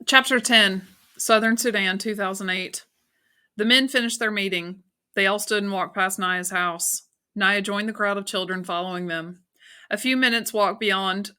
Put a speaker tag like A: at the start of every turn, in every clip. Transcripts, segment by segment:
A: Chapter 10, Southern Sudan, 2008. The men finished their meeting. They all stood and walked past Naya's house. Naya joined the crowd of children following them. A few minutes walk beyond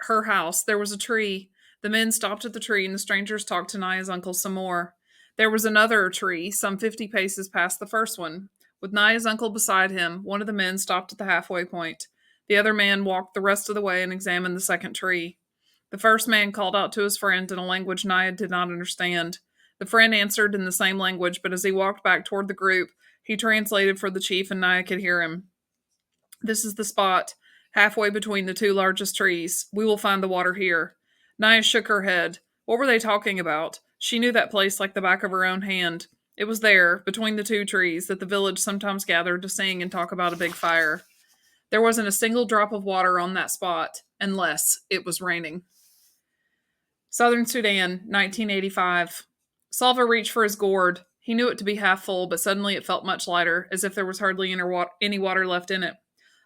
A: her house, there was a tree. The men stopped at the tree, and the strangers talked to Naya's uncle some more. There was another tree, some 50 paces past the first one. With Naya's uncle beside him, one of the men stopped at the halfway point. The other man walked the rest of the way and examined the second tree. The first man called out to his friend in a language Naya did not understand. The friend answered in the same language, but as he walked back toward the group, he translated for the chief and Naya could hear him. "This is the spot, halfway between the two largest trees. We will find the water here." Naya shook her head. What were they talking about? She knew that place like the back of her own hand. It was there, between the two trees, that the village sometimes gathered to sing and talk about a big fire. There wasn't a single drop of water on that spot, unless it was raining. Southern Sudan, 1985. Salva reached for his gourd. He knew it to be half full, but suddenly it felt much lighter, as if there was hardly any water left in it.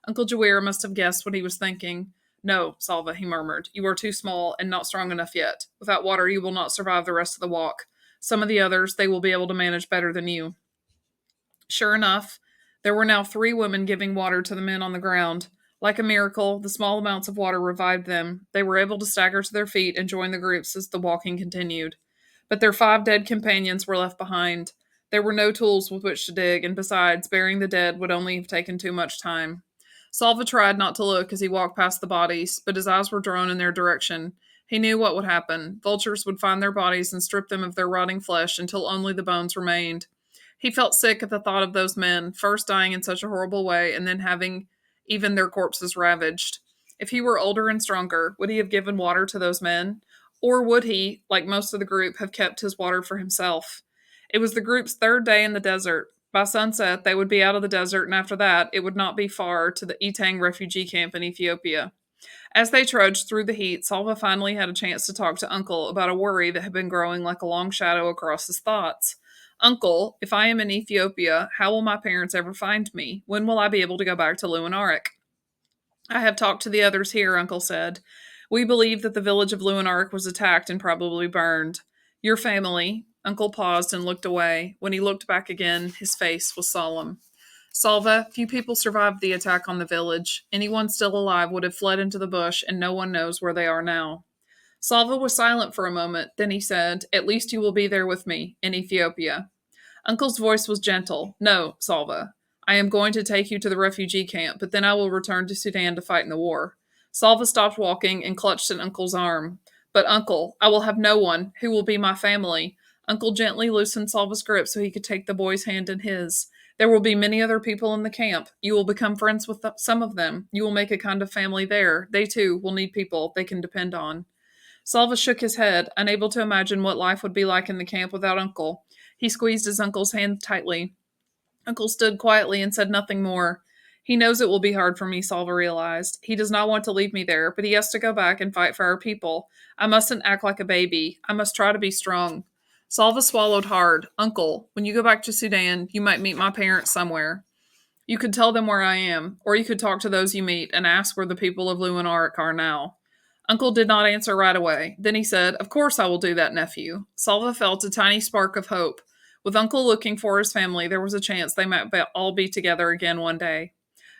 A: Uncle Jawir must have guessed what he was thinking. "No, Salva," he murmured. "You are too small and not strong enough yet. Without water, you will not survive the rest of the walk. Some of the others, they will be able to manage better than you." Sure enough, there were now 3 women giving water to the men on the ground. Like a miracle, the small amounts of water revived them. They were able to stagger to their feet and join the groups as the walking continued. But their 5 dead companions were left behind. There were no tools with which to dig, and besides, burying the dead would only have taken too much time. Salva tried not to look as he walked past the bodies, but his eyes were drawn in their direction. He knew what would happen. Vultures would find their bodies and strip them of their rotting flesh until only the bones remained. He felt sick at the thought of those men, first dying in such a horrible way and then having even their corpses ravaged. If he were older and stronger, would he have given water to those men? Or would he, like most of the group, have kept his water for himself? It was the group's 3rd day in the desert. By sunset, they would be out of the desert, and after that, it would not be far to the Etang refugee camp in Ethiopia. As they trudged through the heat, Salva finally had a chance to talk to Uncle about a worry that had been growing like a long shadow across his thoughts. "Uncle, if I am in Ethiopia, how will my parents ever find me? When will I be able to go back to Leeuwenhoek?" "I have talked to the others here," Uncle said. "We believe that the village of Leeuwenhoek was attacked and probably burned. Your family—" Uncle paused and looked away. When he looked back again, his face was solemn. "Salva, few people survived the attack on the village. Anyone still alive would have fled into the bush, and no one knows where they are now." Salva was silent for a moment. Then he said, "At least you will be there with me, in Ethiopia." Uncle's voice was gentle. "No, Salva. I am going to take you to the refugee camp, but then I will return to Sudan to fight in the war." Salva stopped walking and clutched at Uncle's arm. "But, Uncle, I will have no one. Who will be my family?" Uncle gently loosened Salva's grip so he could take the boy's hand in his. "There will be many other people in the camp. You will become friends with some of them. You will make a kind of family there. They, too, will need people they can depend on." Salva shook his head, unable to imagine what life would be like in the camp without Uncle. He squeezed his uncle's hand tightly. Uncle stood quietly and said nothing more. "He knows it will be hard for me," Salva realized. "He does not want to leave me there, but he has to go back and fight for our people. I mustn't act like a baby. I must try to be strong." Salva swallowed hard. "Uncle, when you go back to Sudan, you might meet my parents somewhere. You could tell them where I am, or you could talk to those you meet and ask where the people of Leeuwenhoek are now." Uncle did not answer right away. Then he said, "Of course I will do that, nephew." Salva felt a tiny spark of hope. With Uncle looking for his family, there was a chance they might all be together again one day.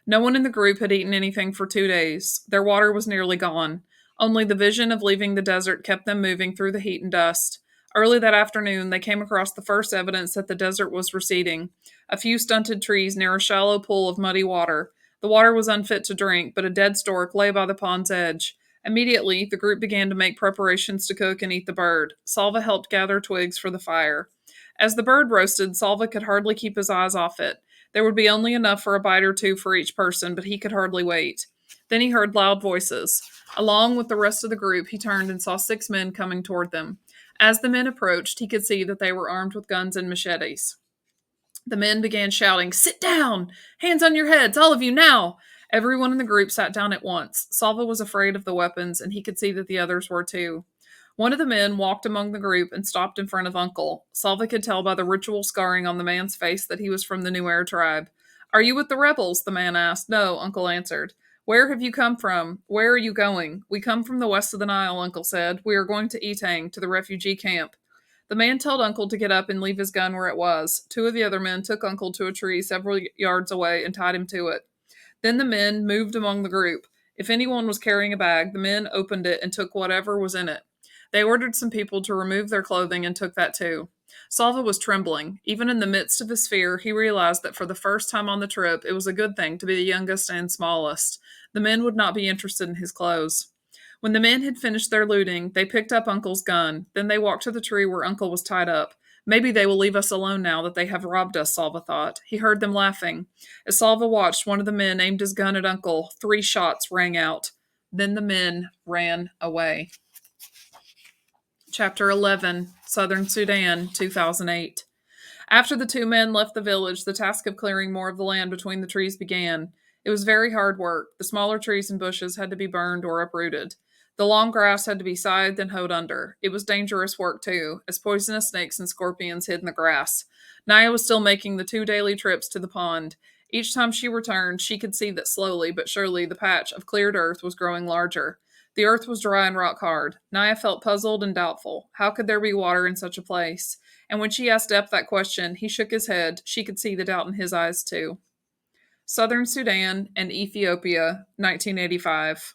A: No one in the group had eaten anything for 2 days. Their water was nearly gone. Only the vision of leaving the desert kept them moving through the heat and dust. Early that afternoon, they came across the first evidence that the desert was receding. A few stunted trees near a shallow pool of muddy water. The water was unfit to drink, but a dead stork lay by the pond's edge. Immediately, the group began to make preparations to cook and eat the bird. Salva helped gather twigs for the fire. As the bird roasted, Salva could hardly keep his eyes off it. There would be only enough for a bite or two for each person, but he could hardly wait. Then he heard loud voices. Along with the rest of the group, he turned and saw 6 men coming toward them. As the men approached, he could see that they were armed with guns and machetes. The men began shouting, "Sit down! Hands on your heads, all of you now!" Everyone in the group sat down at once. Salva was afraid of the weapons, and he could see that the others were too. One of the men walked among the group and stopped in front of Uncle. Salva could tell by the ritual scarring on the man's face that he was from the Nuer tribe. "Are you with the rebels?" the man asked. "No," Uncle answered. Where have you come from? Where are you going? We come from the west of the Nile, Uncle said. We are going to Etang, to the refugee camp. The man told Uncle to get up and leave his gun where it was. Two of the other men took Uncle to a tree several yards away and tied him to it. Then the men moved among the group. If anyone was carrying a bag, the men opened it and took whatever was in it. They ordered some people to remove their clothing and took that too. Salva was trembling. Even in the midst of his fear, he realized that for the first time on the trip, it was a good thing to be the youngest and smallest. The men would not be interested in his clothes. When the men had finished their looting, they picked up Uncle's gun. Then they walked to the tree where Uncle was tied up. Maybe they will leave us alone now that they have robbed us, Salva thought. He heard them laughing. As Salva watched, one of the men aimed his gun at Uncle. 3 shots rang out. Then the men ran away. Chapter 11, Southern Sudan, 2008. After the 2 men left the village, the task of clearing more of the land between the trees began. It was very hard work. The smaller trees and bushes had to be burned or uprooted. The long grass had to be scythed and hoed under. It was dangerous work, too, as poisonous snakes and scorpions hid in the grass. Naya was still making the 2 daily trips to the pond. Each time she returned, she could see that slowly but surely the patch of cleared earth was growing larger. The earth was dry and rock hard. Naya felt puzzled and doubtful. How could there be water in such a place? And when she asked Ep that question, he shook his head. She could see the doubt in his eyes, too. Southern Sudan and Ethiopia, 1985.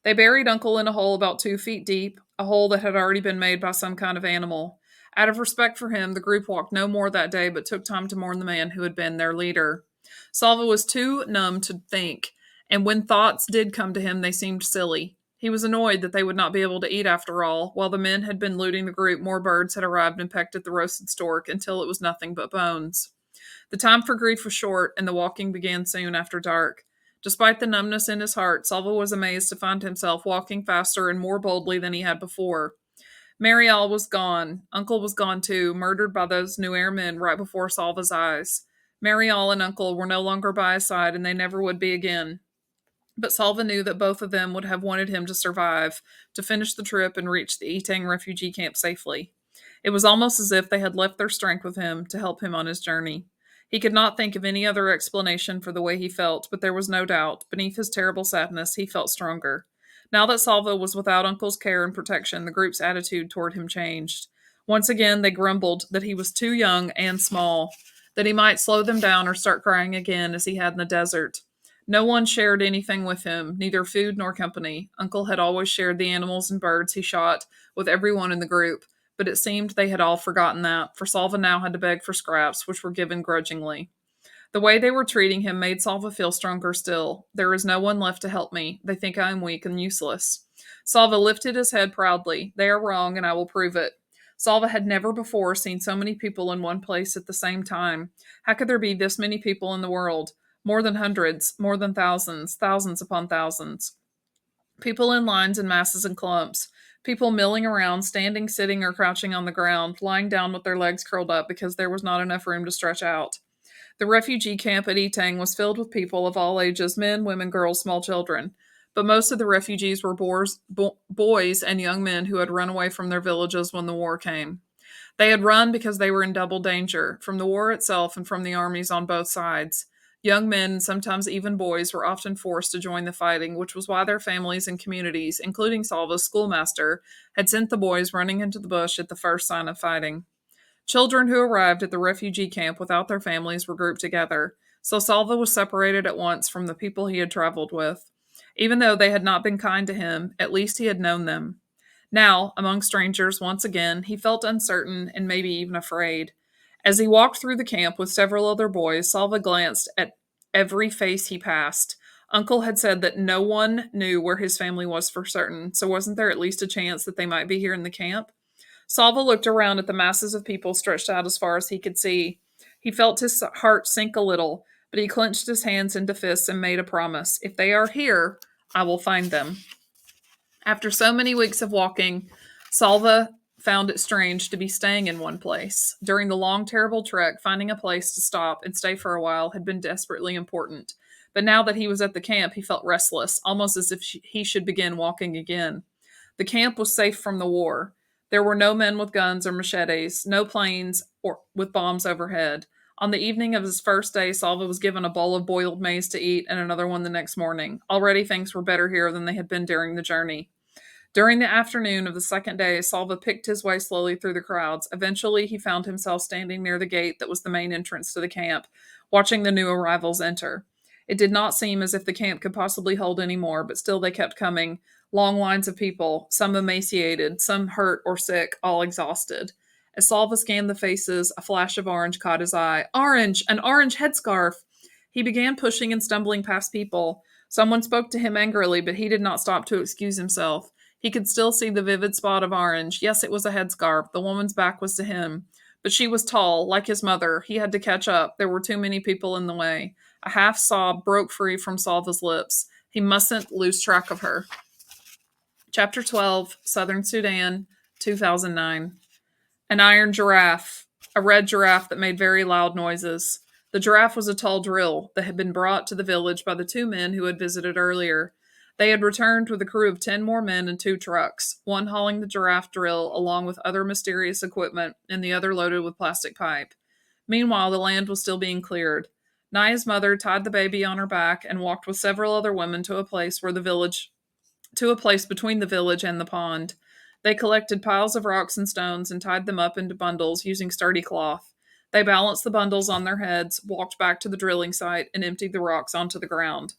A: They buried Uncle in a hole about 2 feet deep, a hole that had already been made by some kind of animal. Out of respect for him, the group walked no more that day but took time to mourn the man who had been their leader. Salva was too numb to think, and when thoughts did come to him, they seemed silly. He was annoyed that they would not be able to eat after all. While the men had been looting the group, more birds had arrived and pecked at the roasted stork until it was nothing but bones. The time for grief was short, and the walking began soon after dark. Despite the numbness in his heart, Salva was amazed to find himself walking faster and more boldly than he had before. Mariel was gone. Uncle was gone too, murdered by those Nuer men right before Salva's eyes. Mariel and Uncle were no longer by his side, and they never would be again. But Salva knew that both of them would have wanted him to survive, to finish the trip and reach the Etang refugee camp safely. It was almost as if they had left their strength with him to help him on his journey. He could not think of any other explanation for the way he felt, but there was no doubt, beneath his terrible sadness, he felt stronger. Now that Salva was without Uncle's care and protection, the group's attitude toward him changed. Once again, they grumbled that he was too young and small, that he might slow them down or start crying again as he had in the desert. No one shared anything with him, neither food nor company. Uncle had always shared the animals and birds he shot with everyone in the group, but it seemed they had all forgotten that, for Salva now had to beg for scraps, which were given grudgingly. The way they were treating him made Salva feel stronger still. There is no one left to help me. They think I am weak and useless. Salva lifted his head proudly. They are wrong, and I will prove it. Salva had never before seen so many people in one place at the same time. How could there be this many people in the world? More than hundreds, more than thousands, thousands upon thousands. People in lines and masses and clumps. People milling around, standing, sitting, or crouching on the ground, lying down with their legs curled up because there was not enough room to stretch out. The refugee camp at Etang was filled with people of all ages, men, women, girls, small children. But most of the refugees were boys and young men who had run away from their villages when the war came. They had run because they were in double danger, from the war itself and from the armies on both sides. Young men, and sometimes even boys, were often forced to join the fighting, which was why their families and communities, including Salva's schoolmaster, had sent the boys running into the bush at the first sign of fighting. Children who arrived at the refugee camp without their families were grouped together, so Salva was separated at once from the people he had traveled with. Even though they had not been kind to him, at least he had known them. Now, among strangers, once again, he felt uncertain and maybe even afraid. As he walked through the camp with several other boys, Salva glanced at every face he passed. Uncle had said that no one knew where his family was for certain, so wasn't there at least a chance that they might be here in the camp? Salva looked around at the masses of people stretched out as far as he could see. He felt his heart sink a little, but he clenched his hands into fists and made a promise. If they are here, I will find them. After so many weeks of walking, Salva found it strange to be staying in one place. During the long, terrible trek, finding a place to stop and stay for a while had been desperately important. But now that he was at the camp, he felt restless, almost as if he should begin walking again. The camp was safe from the war. There were no men with guns or machetes, no planes or with bombs overhead. On the evening of his first day, Salva was given a bowl of boiled maize to eat and another one the next morning. Already things were better here than they had been during the journey. During the afternoon of the second day, Salva picked his way slowly through the crowds. Eventually, he found himself standing near the gate that was the main entrance to the camp, watching the new arrivals enter. It did not seem as if the camp could possibly hold any more, but still they kept coming. Long lines of people, some emaciated, some hurt or sick, all exhausted. As Salva scanned the faces, a flash of orange caught his eye. Orange! An orange headscarf! He began pushing and stumbling past people. Someone spoke to him angrily, but he did not stop to excuse himself. He could still see the vivid spot of orange. Yes, it was a headscarf. The woman's back was to him. But she was tall, like his mother. He had to catch up. There were too many people in the way. A half sob broke free from Salva's lips. He mustn't lose track of her. Chapter 12, Southern Sudan, 2009. An iron giraffe, a red giraffe that made very loud noises. The giraffe was a tall drill that had been brought to the village by the two men who had visited earlier. They had returned with a crew of 10 more men and 2 trucks, one hauling the giraffe drill along with other mysterious equipment, and the other loaded with plastic pipe. Meanwhile, the land was still being cleared. Naya's mother tied the baby on her back and walked with several other women to a place between the village and the pond. They collected piles of rocks and stones and tied them up into bundles using sturdy cloth. They balanced the bundles on their heads, walked back to the drilling site, and emptied the rocks onto the ground.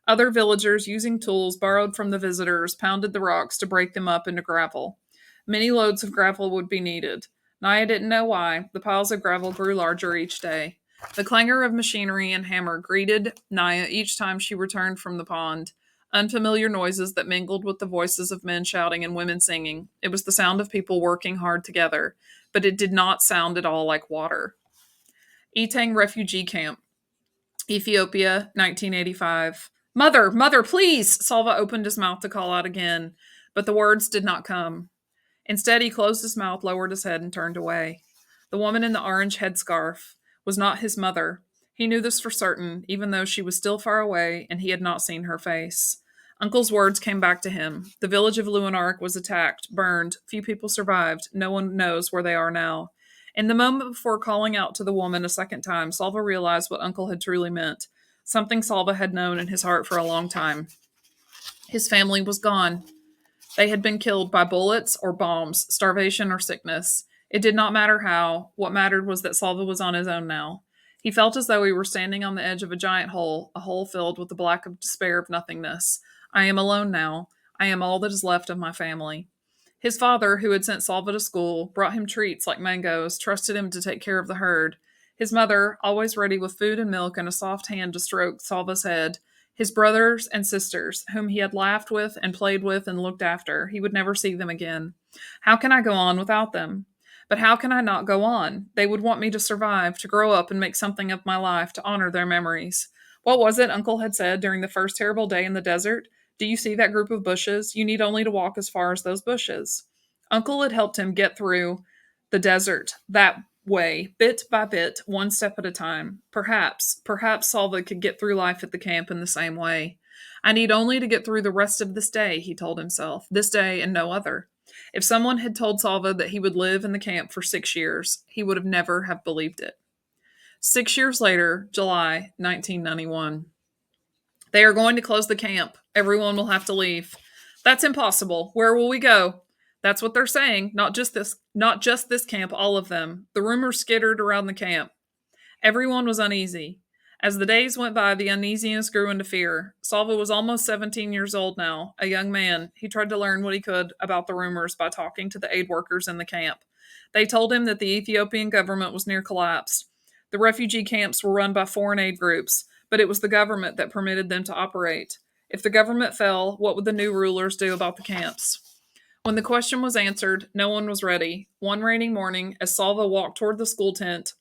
A: Other villagers, using tools borrowed from the visitors, pounded the rocks to break them up into gravel. Many loads of gravel would be needed. Naya didn't know why. The piles of gravel grew larger each day. The clangor of machinery and hammer greeted Naya each time she returned from the pond. Unfamiliar noises that mingled with the voices of men shouting and women singing. It was the sound of people working hard together, but it did not sound at all like water. Etang Refugee Camp, Ethiopia, 1985. Mother, mother, please! Salva opened his mouth to call out again, but the words did not come. Instead, he closed his mouth, lowered his head, and turned away. The woman in the orange headscarf was not his mother. He knew this for certain, even though she was still far away and he had not seen her face. Uncle's words came back to him. The village of Leeuwenhoek was attacked, burned. Few people survived. No one knows where they are now. In the moment before calling out to the woman a second time, Salva realized what Uncle had truly meant. Something Salva had known in his heart for a long time. His family was gone. They had been killed by bullets or bombs, starvation or sickness. It did not matter how. What mattered was that Salva was on his own now. He felt as though he were standing on the edge of a giant hole, a hole filled with the black of despair of nothingness. I am alone now. I am all that is left of my family. His father, who had sent Salva to school, brought him treats like mangoes, trusted him to take care of the herd. His mother, always ready with food and milk and a soft hand to stroke Salva's head. His brothers and sisters, whom he had laughed with and played with and looked after. He would never see them again. How can I go on without them? But how can I not go on? They would want me to survive, to grow up and make something of my life, to honor their memories. What was it Uncle had said during the first terrible day in the desert? Do you see that group of bushes? You need only to walk as far as those bushes. Uncle had helped him get through the desert that way, bit by bit, one step at a time. Perhaps Salva could get through life at the camp in the same way. I need only to get through the rest of this day, he told himself. This day and no other. If someone had told Salva that he would live in the camp for 6 years, he would have never have believed it. 6 years later, July 1991. They are going to close the camp. Everyone will have to leave. That's impossible. Where will we go? That's what they're saying. Not just this camp, all of them. The rumors skittered around the camp. Everyone was uneasy. As the days went by, the uneasiness grew into fear. Salva was almost 17 years old now, a young man. He tried to learn what he could about the rumors by talking to the aid workers in the camp. They told him that the Ethiopian government was near collapse. The refugee camps were run by foreign aid groups, but it was the government that permitted them to operate. If the government fell, what would the new rulers do about the camps? When the question was answered, no one was ready. One rainy morning, as Salva walked toward the school tent,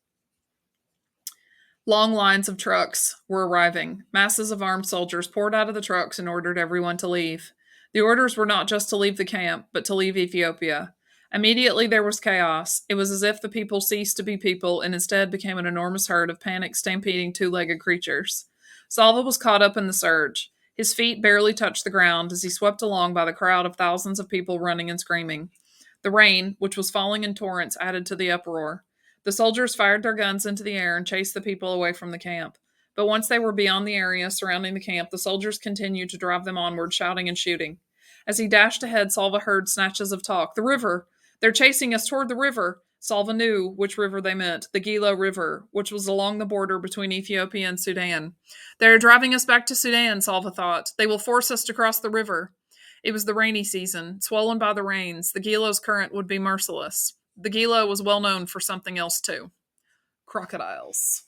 A: long lines of trucks were arriving. Masses of armed soldiers poured out of the trucks and ordered everyone to leave. The orders were not just to leave the camp, but to leave Ethiopia. Immediately there was chaos. It was as if the people ceased to be people and instead became an enormous herd of panic stampeding two-legged creatures. Salva was caught up in the surge. His feet barely touched the ground as he swept along by the crowd of thousands of people running and screaming. The rain, which was falling in torrents, added to the uproar. The soldiers fired their guns into the air and chased the people away from the camp. But once they were beyond the area surrounding the camp, the soldiers continued to drive them onward, shouting and shooting. As he dashed ahead, Salva heard snatches of talk. The river! They're chasing us toward the river! Salva knew which river they meant, the Gila River, which was along the border between Ethiopia and Sudan. They are driving us back to Sudan, Salva thought. They will force us to cross the river. It was the rainy season, swollen by the rains. The Gila's current would be merciless. The Gila was well known for something else, too: crocodiles.